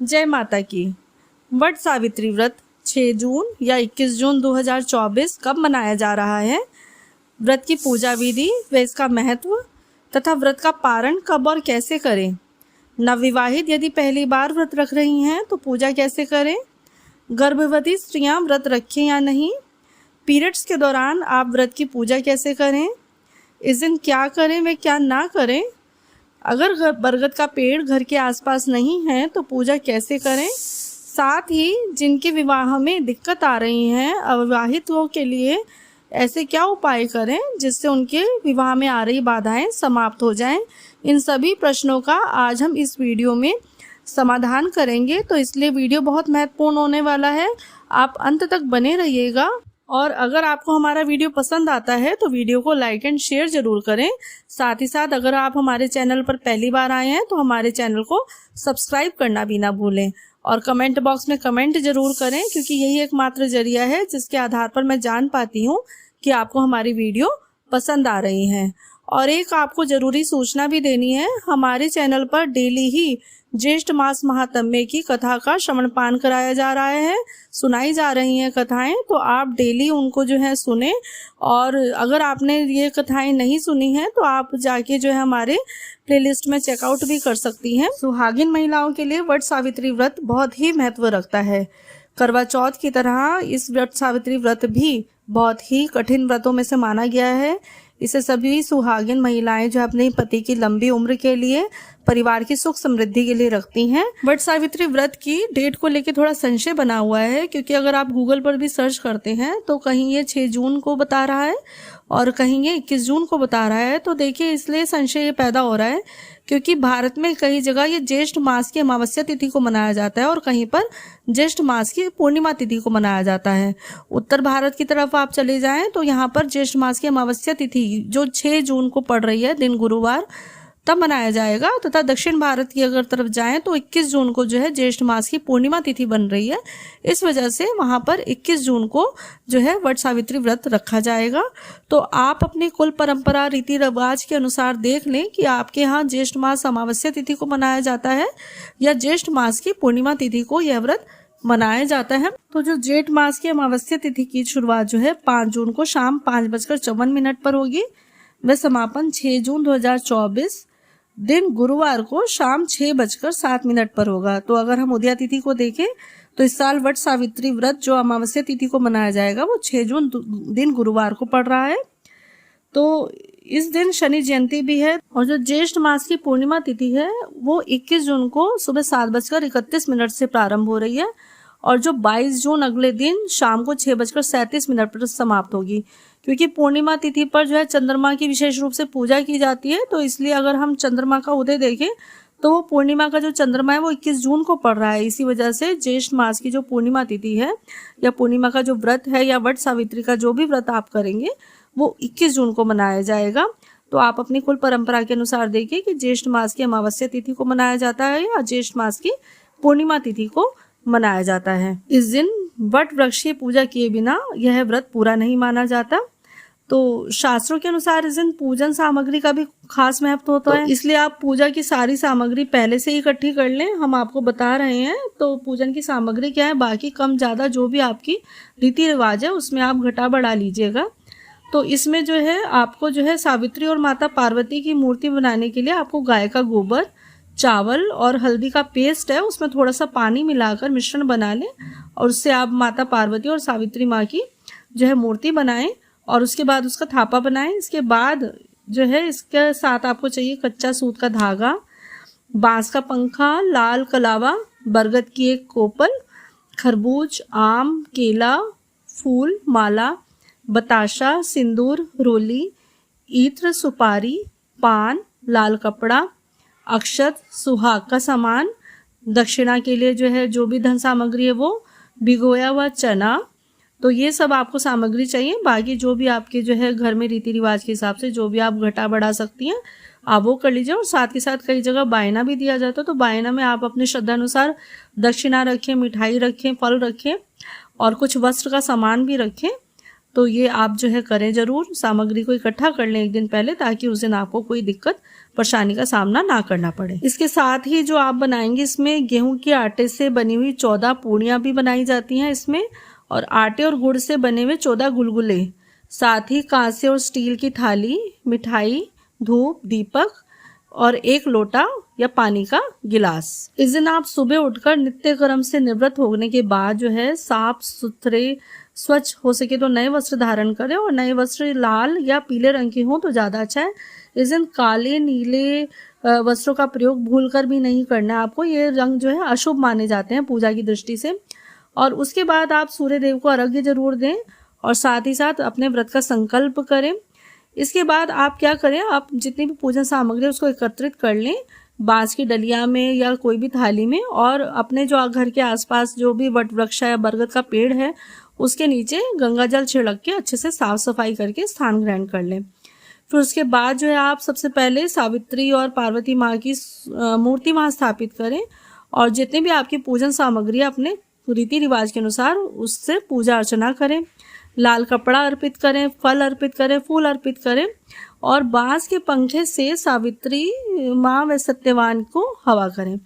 जय माता की। वट सावित्री व्रत 6 जून या 21 जून 2024 कब मनाया जा रहा है? व्रत की पूजा विधि व इसका महत्व तथा व्रत का पारण कब और कैसे करें? नवविवाहित यदि पहली बार व्रत रख रही हैं तो पूजा कैसे करें? गर्भवती स्त्रियां व्रत रखें या नहीं? पीरियड्स के दौरान आप व्रत की पूजा कैसे करें? इस दिन क्या करें व क्या ना करें? अगर बरगद का पेड़ घर के आसपास नहीं है तो पूजा कैसे करें? साथ ही जिनके विवाह में दिक्कत आ रही है अविवाहितों के लिए ऐसे क्या उपाय करें जिससे उनके विवाह में आ रही बाधाएं समाप्त हो जाएं? इन सभी प्रश्नों का आज हम इस वीडियो में समाधान करेंगे, तो इसलिए वीडियो बहुत महत्वपूर्ण होने वाला है। आप अंत तक बने रहिएगा और अगर आपको हमारा वीडियो पसंद आता है तो वीडियो को लाइक एंड शेयर जरूर करें। साथ ही साथ अगर आप हमारे चैनल पर पहली बार आए हैं तो हमारे चैनल को सब्सक्राइब करना भी ना भूलें और कमेंट बॉक्स में कमेंट जरूर करें, क्योंकि यही एकमात्र जरिया है जिसके आधार पर मैं जान पाती हूँ कि आपको हमारी वीडियो पसंद आ रही है। और एक आपको ज़रूरी सूचना भी देनी है, हमारे चैनल पर डेली ही ज्येष्ठ मास महात्म्य की कथा का श्रवण पान कराया जा रहा है, सुनाई जा रही हैं कथाएं, तो आप डेली उनको जो है सुने। और अगर आपने ये कथाएं नहीं सुनी हैं तो आप जाके जो है हमारे प्लेलिस्ट में चेकआउट भी कर सकती हैं। सुहागिन महिलाओं के लिए वट सावित्री व्रत बहुत ही महत्व रखता है। करवा चौथ की तरह इस वट सावित्री व्रत भी बहुत ही कठिन व्रतों में से माना गया है। इसे सभी सुहागिन महिलाएं जो अपने पति की लंबी उम्र के लिए, परिवार की सुख समृद्धि के लिए रखती हैं। वट सावित्री व्रत की डेट को लेकर थोड़ा संशय बना हुआ है, क्योंकि अगर आप गूगल पर भी सर्च करते हैं तो कहीं ये 6 जून को बता रहा है और कहीं ये 21 जून को बता रहा है। तो देखिए, इसलिए संशय ये पैदा हो रहा है क्योंकि भारत में कई जगह ये ज्येष्ठ मास की अमावस्या तिथि को मनाया जाता है और कहीं पर ज्येष्ठ मास की पूर्णिमा तिथि को मनाया जाता है। उत्तर भारत की तरफ आप चले जाएं तो यहाँ पर ज्येष्ठ मास की अमावस्या तिथि जो 6 जून को पड़ रही है, दिन गुरुवार, तब मनाया जाएगा। तथा दक्षिण भारत की अगर तरफ जाएं तो 21 जून को जो है ज्येष्ठ मास की पूर्णिमा तिथि बन रही है। इस वजह से वहां पर 21 जून को जो है वट सावित्री व्रत रखा जाएगा। तो आप अपनी कुल परंपरा रीति रिवाज के अनुसार देख लें कि आपके यहाँ ज्येष्ठ मास अमावस्या तिथि को मनाया जाता है या ज्येष्ठ मास की पूर्णिमा तिथि को यह व्रत मनाया जाता है। तो जो जेठ मास की अमावस्या तिथि की शुरुआत जो है 5 जून को शाम 5:54 पर होगी, वह समापन 6 जून 2024 दिन गुरुवार को शाम 6:07 पर होगा। तो अगर हम उदया तिथि को देखें तो इस साल वट सावित्री व्रत जो अमावस्या तिथि को मनाया जाएगा वो 6 जून दिन गुरुवार को पड़ रहा है। तो इस दिन शनि जयंती भी है। और जो ज्येष्ठ मास की पूर्णिमा तिथि है वो 21 जून को सुबह 7:31 से प्रारंभ हो रही है और जो 22 जून अगले दिन शाम को 6:37 पर समाप्त होगी। क्योंकि पूर्णिमा तिथि पर जो है चंद्रमा की विशेष रूप से पूजा की जाती है, तो इसलिए अगर हम चंद्रमा का उदय देखें तो वो पूर्णिमा का जो चंद्रमा है वो 21 जून को पड़ रहा है। इसी वजह से ज्येष्ठ मास की जो पूर्णिमा तिथि है या पूर्णिमा का जो व्रत है या वट सावित्री का जो भी व्रत आप करेंगे वो 21 जून को मनाया जाएगा। तो आप अपनी कुल परंपरा के अनुसार देखिए कि ज्येष्ठ मास की अमावस्या तिथि को मनाया जाता है या ज्येष्ठ मास की पूर्णिमा तिथि को मनाया जाता है। इस दिन वट वृक्ष की पूजा किए बिना यह व्रत पूरा नहीं माना जाता। तो शास्त्रों के अनुसार इस दिन पूजन सामग्री का भी खास महत्व होता है, इसलिए आप पूजा की सारी सामग्री पहले से ही इकट्ठी कर लें। हम आपको बता रहे हैं तो पूजन की सामग्री क्या है, बाकी कम ज़्यादा जो भी आपकी रीति रिवाज है उसमें आप घटा बढ़ा लीजिएगा। तो इसमें जो है आपको जो है सावित्री और माता पार्वती की मूर्ति बनाने के लिए आपको गाय का गोबर, चावल और हल्दी का पेस्ट है, उसमें थोड़ा सा पानी मिलाकर मिश्रण बना लें और उससे आप माता पार्वती और सावित्री माँ की जो है मूर्ति बनाएं और उसके बाद उसका थापा बनाएं। इसके बाद जो है इसके साथ आपको चाहिए कच्चा सूत का धागा, बांस का पंखा, लाल कलावा, बरगद की एक कोपल, खरबूज, आम, केला, फूल, माला, बताशा, सिंदूर, रोली, इत्र, सुपारी, पान, लाल कपड़ा, अक्षत, सुहाग का सामान, दक्षिणा के लिए जो है जो भी धन सामग्री है वो, भिगोया हुआ चना। तो ये सब आपको सामग्री चाहिए। बाकी जो भी आपके जो है घर में रीति रिवाज के हिसाब से जो भी आप घटा बढ़ा सकती हैं आप वो कर लीजिए। और साथ के साथ कई जगह बायना भी दिया जाता है, तो बायना में आप अपनी श्रद्धा अनुसार दक्षिणा रखें, मिठाई रखें, फल रखें और कुछ वस्त्र का सामान भी रखें। तो ये आप जो है करें ज़रूर, सामग्री को इकट्ठा कर लें एक दिन पहले, ताकि उस दिन आपको कोई दिक्कत परेशानी का सामना ना करना पड़े। इसके साथ ही जो आप बनाएंगे, इसमें गेहूं के आटे से बनी हुई 14 पूड़ियाँ भी बनाई जाती हैं इसमें, और आटे और गुड़ से बने हुए 14 गुलगुले, साथ ही कांसे और स्टील की थाली, मिठाई, धूप, दीपक और 1 लोटा या पानी का गिलास। इस दिन आप सुबह उठकर नित्य कर्म से निवृत्त होने के बाद जो है साफ सुथरे स्वच्छ हो सके तो नए वस्त्र धारण करें, और नए वस्त्र लाल या पीले रंग के हों तो ज़्यादा अच्छा है। इस दिन काले नीले वस्त्रों का प्रयोग भूलकर भी नहीं करना है आपको, ये रंग जो है अशुभ माने जाते हैं पूजा की दृष्टि से। और उसके बाद आप सूर्य देव को अर्घ्य जरूर दें, और साथ ही साथ अपने व्रत का संकल्प करें। इसके बाद आप क्या करें, आप जितनी भी पूजन सामग्री है उसको एकत्रित कर लें बांस की डलिया में या कोई भी थाली में, और अपने जो घर के आसपास जो भी वट वृक्ष या बरगद का पेड़ है उसके नीचे गंगा जल छिड़क के अच्छे से साफ सफाई करके स्थान ग्रहण कर लें। फिर उसके बाद जो है आप सबसे पहले सावित्री और पार्वती माँ की मूर्ति वहाँ स्थापित करें, और जितने भी आपकी पूजन सामग्री अपने रीति रिवाज के अनुसार उससे पूजा अर्चना करें। लाल कपड़ा अर्पित करें, फल अर्पित करें, फूल अर्पित करें, और बांस के पंखे से सावित्री माँ व सत्यवान को हवा करें।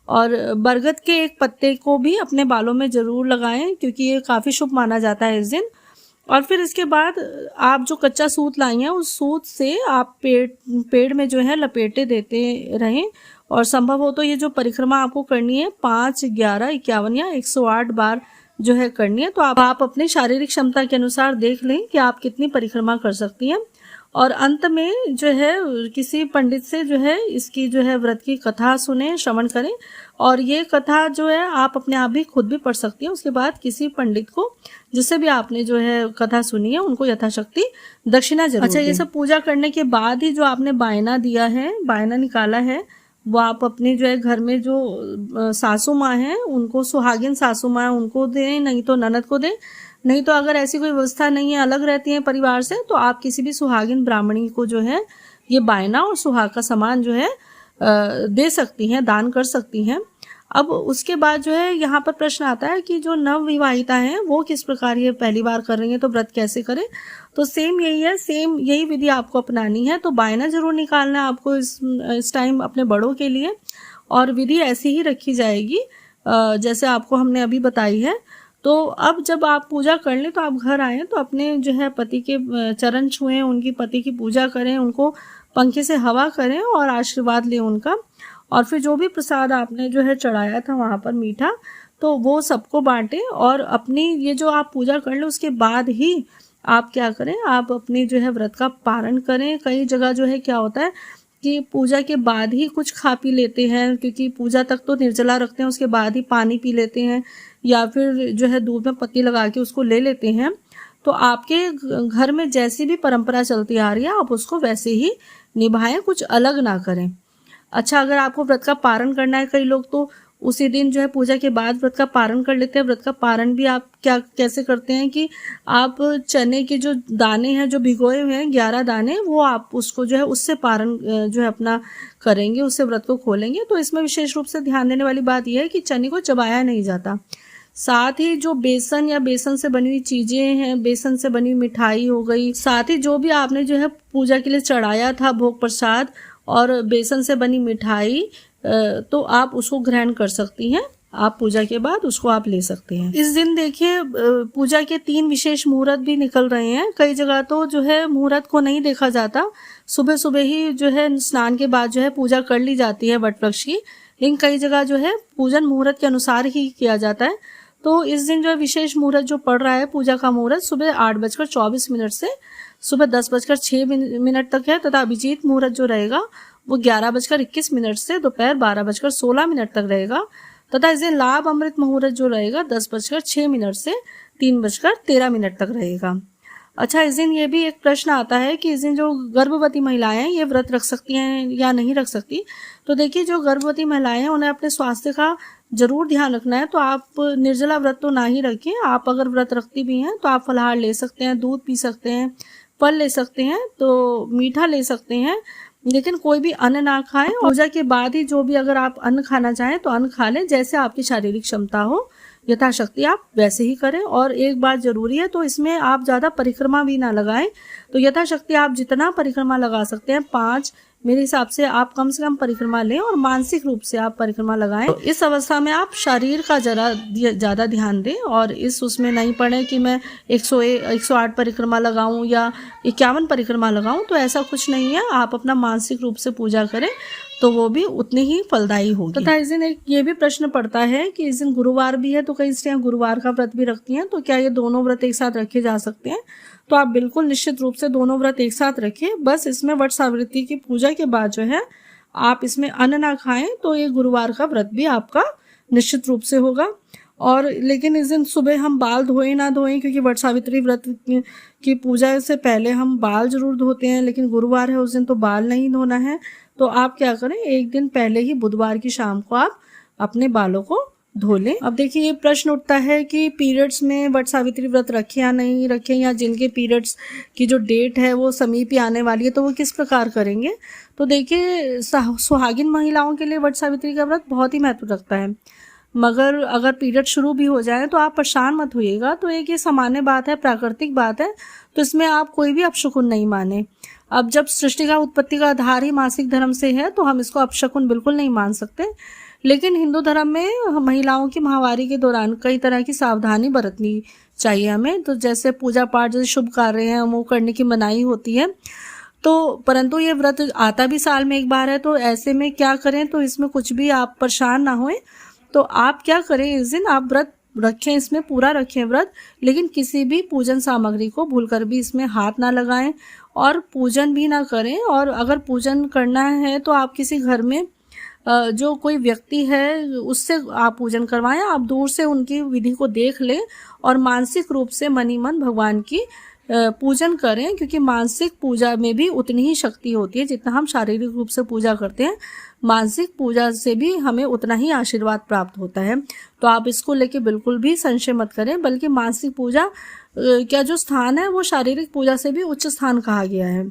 और बरगद के एक पत्ते को भी अपने बालों में ज़रूर लगाएं, क्योंकि ये काफ़ी शुभ माना जाता है इस दिन। और फिर इसके बाद आप जो कच्चा सूत लाई हैं उस सूत से आप पेड़ में जो है लपेटे देते रहें, और संभव हो तो ये जो परिक्रमा आपको करनी है 5, 11, 51 या 108 बार जो है करनी है। तो आप अपनी शारीरिक क्षमता के अनुसार देख लें कि आप कितनी परिक्रमा कर सकती हैं। और अंत में जो है किसी पंडित से जो है इसकी जो है व्रत की कथा सुने, श्रवण करें, और ये कथा जो है आप अपने आप भी खुद भी पढ़ सकती हैं। उसके बाद किसी पंडित को जिससे भी आपने जो है कथा सुनी है उनको यथाशक्ति दक्षिणा जरूर दें। अच्छा, ये सब पूजा करने के बाद ही जो आपने बायना दिया है, बायना निकाला है, वो आप अपने जो है घर में जो सासू माँ हैं उनको, सुहागिन सासू माँ है उनको दें, नहीं तो ननद को दें। नहीं तो अगर ऐसी कोई व्यवस्था नहीं है, अलग रहती हैं परिवार से, तो आप किसी भी सुहागिन ब्राह्मणी को जो है ये बायना और सुहाग का सामान जो है दे सकती हैं, दान कर सकती हैं। अब उसके बाद जो है यहाँ पर प्रश्न आता है कि जो नवविवाहिता हैं वो किस प्रकार ये पहली बार कर रही हैं तो व्रत कैसे करें। तो सेम यही है, सेम यही विधि आपको अपनानी है। तो बायना जरूर निकालना है आपको इस टाइम अपने बड़ों के लिए, और विधि ऐसी ही रखी जाएगी जैसे आपको हमने अभी बताई है। तो अब जब आप पूजा कर लें तो आप घर आएँ तो अपने जो है पति के चरण छुएं, उनकी पति की पूजा करें, उनको पंखे से हवा करें और आशीर्वाद लें उनका। और फिर जो भी प्रसाद आपने जो है चढ़ाया था वहाँ पर मीठा, तो वो सबको बांटें। और अपनी ये जो आप पूजा कर लें उसके बाद ही आप क्या करें, आप अपनी जो है व्रत का पारण करें। कई जगह जो है क्या होता है कि पूजा के बाद ही कुछ खा पी लेते हैं, क्योंकि पूजा तक तो निर्जला रखते हैं, उसके बाद ही पानी पी लेते हैं या फिर जो है दूध में पत्ती लगा के उसको ले लेते हैं। तो आपके घर में जैसी भी परंपरा चलती आ रही है आप उसको वैसे ही निभाएं, कुछ अलग ना करें। अच्छा, अगर आपको व्रत का पारण करना है, कई लोग तो उसी दिन जो है पूजा के बाद व्रत का पारण कर लेते हैं। व्रत का पारण भी आप कैसे करते हैं कि आप चने के जो दाने हैं जो भिगोए हुए हैं 11 दाने, वो आप उसको जो है उससे पारण जो है अपना करेंगे, उससे व्रत को खोलेंगे। तो इसमें विशेष रूप से ध्यान देने वाली बात यह है कि चने को चबाया नहीं जाता। साथ ही जो बेसन या बेसन से बनी हुई चीजें हैं, बेसन से बनी हुई मिठाई हो गई, साथ ही जो भी आपने जो है पूजा के लिए चढ़ाया था भोग प्रसाद और बेसन से बनी मिठाई, तो आप उसको ग्रहण कर सकती हैं। आप पूजा के बाद उसको आप ले सकते हैं। इस दिन देखिए पूजा के 3 विशेष मुहूर्त भी निकल रहे हैं। कई जगह तो जो है मुहूर्त को नहीं देखा जाता, सुबह सुबह ही जो है स्नान के बाद जो है पूजा कर ली जाती है वट वृक्ष की, लेकिन कई जगह जो है पूजन मुहूर्त के अनुसार ही किया जाता है। तो इस दिन जो है विशेष मुहूर्त जो पड़ रहा है पूजा का मुहूर्त सुबह 8:24 से सुबह 10:06 तक है, तथा अभिजीत मुहूर्त जो रहेगा वो 11:21 से दोपहर 12:16 तक रहेगा, तथा इस दिन लाभ अमृत मुहूर्त जो रहेगा 10:06 से 3:13 तक रहेगा। अच्छा, इस दिन ये भी एक प्रश्न आता है कि इस दिन जो गर्भवती महिलाएं हैं ये व्रत रख सकती हैं या नहीं रख सकती। तो देखिए, जो गर्भवती महिलाएं हैं उन्हें अपने स्वास्थ्य का जरूर ध्यान रखना है। तो आप निर्जला व्रत तो ना ही रखें। आप अगर व्रत रखती भी हैं तो आप फलाहार ले सकते हैं, दूध पी सकते हैं, फल ले सकते हैं, तो मीठा ले सकते हैं, लेकिन कोई भी अन्न ना खाएं। पूजा के बाद ही जो भी अगर आप अन्न खाना चाहें तो अन्न खा लें, जैसे आपकी शारीरिक क्षमता हो। यथाशक्ति आप वैसे ही करें। और एक बात जरूरी है, तो इसमें आप ज़्यादा परिक्रमा भी ना लगाएं, तो यथाशक्ति आप जितना परिक्रमा लगा सकते हैं 5 मेरे हिसाब से आप कम से कम परिक्रमा लें और मानसिक रूप से आप परिक्रमा लगाएं। तो इस अवस्था में आप शरीर का जरा ज़्यादा ध्यान दें और उसमें नहीं पड़े कि मैं 108 परिक्रमा लगाऊं या 51 परिक्रमा लगाऊं, तो ऐसा कुछ नहीं है। आप अपना मानसिक रूप से पूजा करें तो वो भी उतनी ही फलदायी होगी। तथा इस दिन एक ये भी प्रश्न पड़ता है कि इस दिन गुरुवार भी है, तो कई स्त्रियां गुरुवार का व्रत भी रखती हैं, तो क्या ये दोनों व्रत एक साथ रखे जा सकते हैं? तो आप बिल्कुल निश्चित रूप से दोनों व्रत एक साथ रखें। बस इसमें वट सावित्री की पूजा के बाद जो है आप इसमें अन्न ना खाएं, तो ये गुरुवार का व्रत भी आपका निश्चित रूप से होगा। और लेकिन इस दिन सुबह हम बाल धोएं ना धोएं, क्योंकि वट सावित्री व्रत की पूजा से पहले हम बाल जरूर धोते हैं, लेकिन गुरुवार है उस दिन तो बाल नहीं धोना है। तो आप क्या करें, एक दिन पहले ही बुधवार की शाम को आप अपने बालों को धो लें। अब देखिए ये प्रश्न उठता है कि पीरियड्स में वट सावित्री व्रत रखें या नहीं रखें, या जिनके पीरियड्स की जो डेट है वो समीप ही आने वाली है तो वो किस प्रकार करेंगे। तो देखिए सुहागिन महिलाओं के लिए वट सावित्री का व्रत बहुत ही महत्व रखता है, मगर अगर पीरियड शुरू भी हो जाए तो आप परेशान मत होइएगा। तो एक ये सामान्य बात है, प्राकृतिक बात है, तो इसमें आप कोई भी अपशकुन नहीं माने। अब जब सृष्टि का उत्पत्ति का आधार ही मासिक धर्म से है तो हम इसको अपशकुन बिल्कुल नहीं मान सकते। लेकिन हिंदू धर्म में महिलाओं की माहवारी के दौरान कई तरह की सावधानी बरतनी चाहिए हमें। तो जैसे पूजा पाठ, जैसे शुभ कार्य हैं वो करने की मनाही होती है। तो परंतु ये व्रत आता भी साल में एक बार है, तो ऐसे में क्या करें, तो इसमें कुछ भी आप परेशान ना होएं। तो आप क्या करें, इस दिन आप व्रत रखें, इसमें पूरा रखें व्रत, लेकिन किसी भी पूजन सामग्री को भूलकर भी इसमें हाथ ना लगाएं और पूजन भी ना करें। और अगर पूजन करना है तो आप किसी घर में जो कोई व्यक्ति है उससे आप पूजन करवाएं। आप दूर से उनकी विधि को देख लें और मानसिक रूप से मन ही मन भगवान की पूजन करें, क्योंकि मानसिक पूजा में भी उतनी ही शक्ति होती है जितना हम शारीरिक रूप से पूजा करते हैं। मानसिक पूजा से भी हमें उतना ही आशीर्वाद प्राप्त होता है। तो आप इसको लेके बिल्कुल भी संशय मत करें, बल्कि मानसिक पूजा का जो स्थान है वो शारीरिक पूजा से भी उच्च स्थान कहा गया है।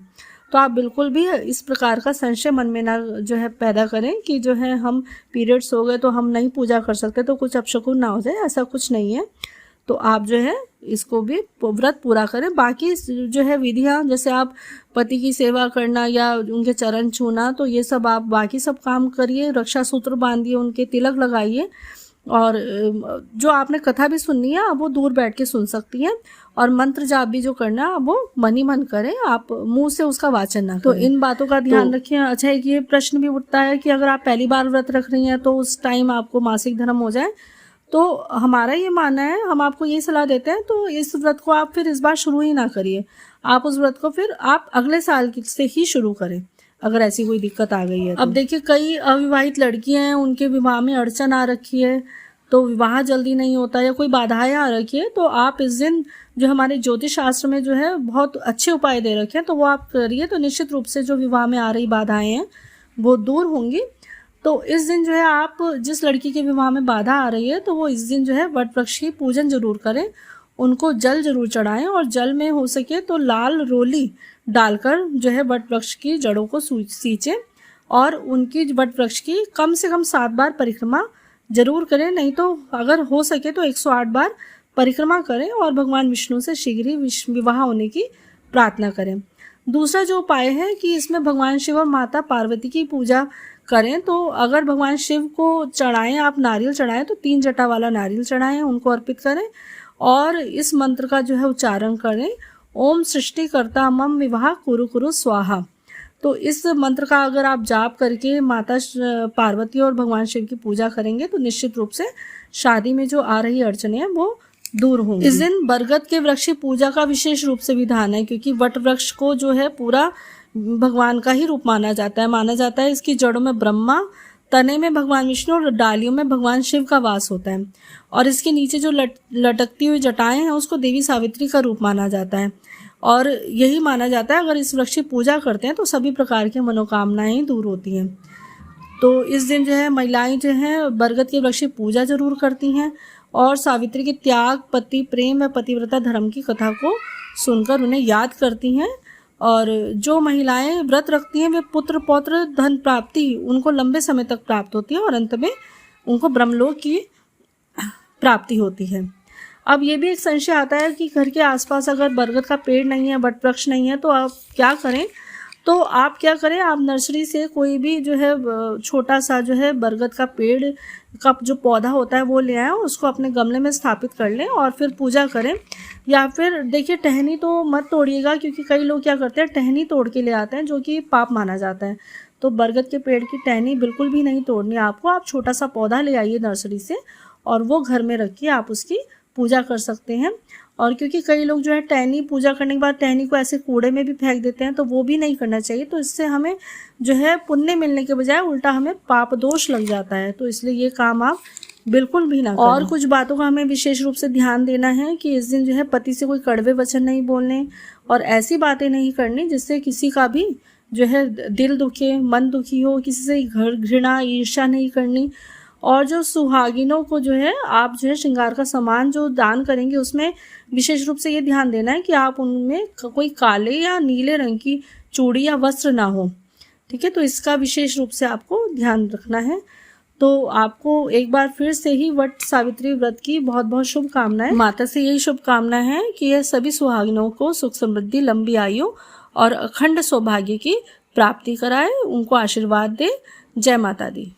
तो आप बिल्कुल भी इस प्रकार का संशय मन में ना जो है पैदा करें कि जो है हम पीरियड्स हो गए तो हम नहीं पूजा कर सकते, तो कुछ अपशकुन ना हो जाए, ऐसा कुछ नहीं है। तो आप जो है इसको भी व्रत पूरा करें। बाकी जो है विधियां, जैसे आप पति की सेवा करना या उनके चरण छूना, तो ये सब आप बाकी सब काम करिए, रक्षा सूत्र बांधिए, उनके तिलक लगाइए। और जो आपने कथा भी सुननी है आप वो दूर बैठ के सुन सकती हैं। और मंत्र जाप भी जो करना है वो मन ही मन करें, आप मुंह से उसका वाचन ना करें। तो इन बातों का ध्यान रखें। अच्छा, एक ये प्रश्न भी उठता है कि अगर आप पहली बार व्रत रख रही हैं तो उस टाइम आपको मासिक धर्म हो जाए। तो हमारा ये मानना है, हम आपको ये सलाह देते हैं, तो इस व्रत को आप फिर इस बार शुरू ही ना करिए। आप उस व्रत को फिर आप अगले साल से ही शुरू करें, अगर ऐसी कोई दिक्कत आ गई है तो। अब देखिए कई अविवाहित लड़कियां हैं, उनके विवाह में अड़चन आ रखी है, तो विवाह जल्दी नहीं होता या कोई बाधाएं आ रखी है, तो आप इस दिन जो हमारे ज्योतिष शास्त्र में जो है बहुत अच्छे उपाय दे रखे हैं, तो वो आप करिए। तो निश्चित रूप से जो विवाह में आ रही बाधाएं हैं वो दूर होंगी। तो इस दिन जो है आप जिस लड़की के विवाह में बाधा आ रही है तो वो इस दिन जो है वट वृक्ष की पूजन जरूर करें, उनको जल जरूर चढ़ाएं और जल में हो सके तो लाल रोली डालकर जो है वट वृक्ष की जड़ों को सींचें और उनकी वट वृक्ष की कम से कम 7 बार परिक्रमा जरूर करें। नहीं तो अगर हो सके तो 108 बार परिक्रमा करें और भगवान विष्णु से शीघ्र ही विवाह होने की प्रार्थना करें। दूसरा जो उपाय है कि इसमें भगवान शिव और माता पार्वती की पूजा करें। तो अगर भगवान शिव को चढ़ाएं, आप नारियल चढ़ाएं तो 3 जटा वाला नारियल चढ़ाएं, उनको अर्पित करें और इस मंत्र का जो है उच्चारण करें, ओम सृष्टिकर्ता मम विवाह कुरु कुरु स्वाहा। तो इस मंत्र का अगर आप जाप करके माता पार्वती और भगवान शिव की पूजा करेंगे तो निश्चित रूप से शादी में जो आ रही अड़चने हैं वो दूर होंगी। इस दिन बरगद के वृक्ष की पूजा का विशेष रूप से विधान है, क्योंकि वट वृक्ष को जो है पूरा भगवान का ही रूप माना जाता है। इसकी जड़ों में ब्रह्मा, तने में भगवान विष्णु और डालियों में भगवान शिव का वास होता है। और इसके नीचे जो लटकती हुई जटाएं हैं उसको देवी सावित्री का रूप माना जाता है। और यही माना जाता है अगर इस वृक्ष की पूजा करते हैं तो सभी प्रकार की मनोकामनाएं दूर होती हैं। तो इस दिन जो है महिलाएं जो हैं बरगद के वृक्ष की पूजा जरूर करती हैं और सावित्री के त्याग, पति प्रेम व पतिव्रता धर्म की कथा को सुनकर उन्हें याद करती हैं। और जो महिलाएं व्रत रखती हैं वे पुत्र पौत्र धन प्राप्ति उनको लंबे समय तक प्राप्त होती है और अंत में उनको ब्रह्मलोक की प्राप्ति होती है। अब ये भी एक संशय आता है कि घर के आसपास अगर बरगद का पेड़ नहीं है, वट वृक्ष नहीं है, तो आप क्या करें? आप नर्सरी से कोई भी जो है छोटा सा जो है बरगद का पेड़ का जो पौधा होता है वो ले आएं, उसको अपने गमले में स्थापित कर लें और फिर पूजा करें। या फिर देखिए, टहनी तो मत तोड़िएगा, क्योंकि कई लोग क्या करते हैं, टहनी तोड़ के ले आते हैं, जो कि पाप माना जाता है। तो बरगद के पेड़ की टहनी बिल्कुल भी नहीं तोड़नी आपको। आप छोटा सा पौधा ले आइए नर्सरी से और वो घर में रखिए, आप उसकी पूजा कर सकते हैं। और क्योंकि कई लोग जो है टहनी पूजा करने के बाद टहनी को ऐसे कूड़े में भी फेंक देते हैं, तो वो भी नहीं करना चाहिए। तो इससे हमें जो है पुण्य मिलने के बजाय उल्टा हमें पाप दोष लग जाता है। तो इसलिए ये काम आप बिल्कुल भी ना करें। और कुछ बातों का हमें विशेष रूप से ध्यान देना है कि इस दिन जो है पति से कोई कड़वे वचन नहीं बोलने और ऐसी बातें नहीं करनी जिससे किसी का भी जो है दिल दुखे, मन दुखी हो। किसी से घृणा ईर्ष्या नहीं करनी। और जो सुहागिनों को जो है आप जो है श्रृंगार का सामान जो दान करेंगे, उसमें विशेष रूप से ये ध्यान देना है कि आप उनमें कोई काले या नीले रंग की चूड़ी या वस्त्र ना हो। ठीक है, तो इसका विशेष रूप से आपको ध्यान रखना है। तो आपको एक बार फिर से ही वट सावित्री व्रत की बहुत बहुत शुभकामनाएं। माता से यही शुभकामना है कि यह सभी सुहागिनों को सुख समृद्धि, लंबी आयु और अखंड सौभाग्य की प्राप्ति कराए, उनको आशीर्वाद दे। जय माता दी।